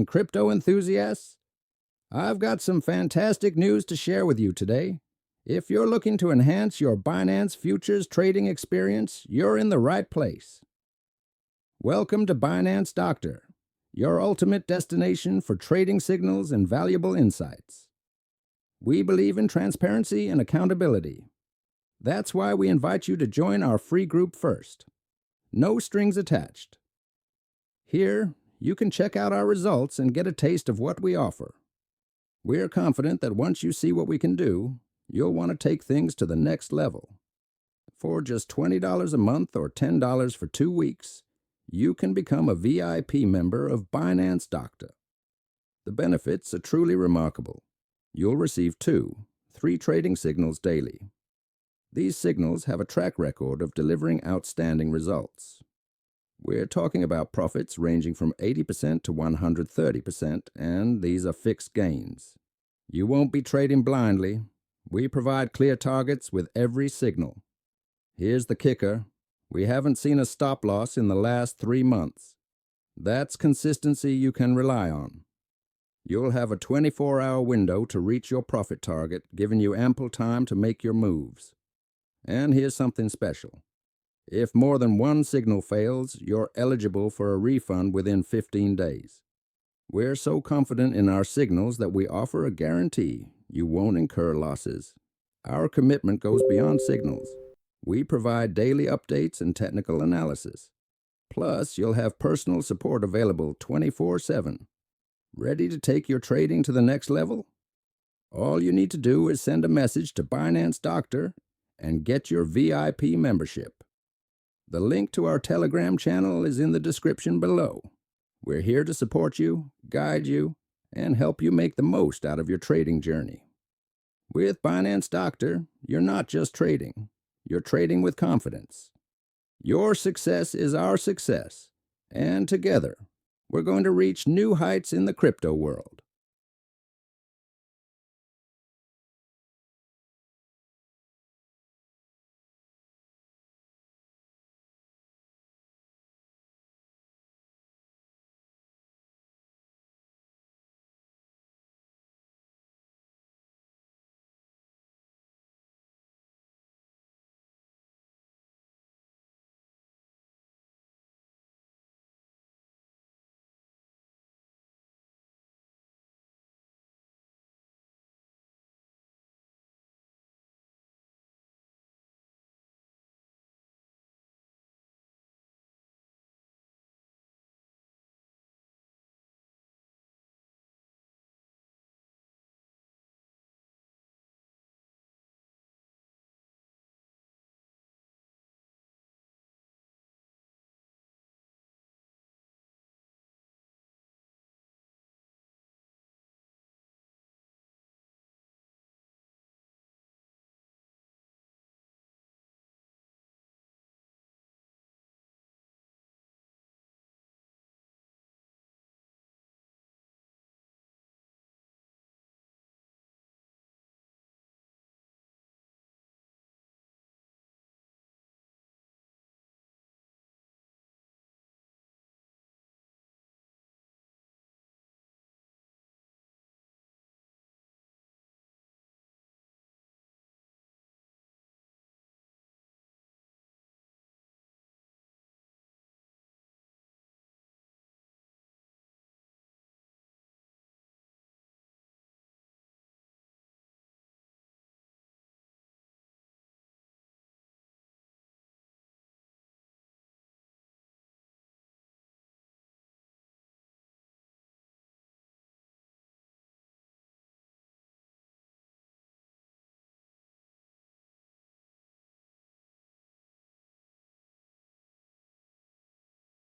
Crypto enthusiasts, I've got some fantastic news to share with you today. If you're looking to enhance your Binance futures trading experience, you're in the right place. Welcome to Binance Doctor, your ultimate destination for trading signals and valuable insights. We believe in transparency and accountability. That's why we invite you to join our free group first. No strings attached. Here, you can check out our results and get a taste of what we offer. We're confident that once you see what we can do, you'll want to take things to the next level. For just $20 a month or $10 for 2 weeks, you can become a VIP member of Binance Doctor. The benefits are truly remarkable. You'll receive 3 trading signals daily. These signals have a track record of delivering outstanding results. We're talking about profits ranging from 80% to 130%, and these are fixed gains. You won't be trading blindly. We provide clear targets with every signal. Here's the kicker. We haven't seen a stop loss in the last 3 months. That's consistency you can rely on. You'll have a 24-hour window to reach your profit target, giving you ample time to make your moves. And here's something special. If more than one signal fails, you're eligible for a refund within 15 days. We're so confident in our signals that we offer a guarantee you won't incur losses. Our commitment goes beyond signals. We provide daily updates and technical analysis. Plus, you'll have personal support available 24/7. Ready to take your trading to the next level? All you need to do is send a message to Binance Doctor and get your VIP membership. The link to our Telegram channel is in the description below. We're here to support you, guide you, and help you make the most out of your trading journey. With Binance Doctor, you're not just trading. You're trading with confidence. Your success is our success, and together, we're going to reach new heights in the crypto world.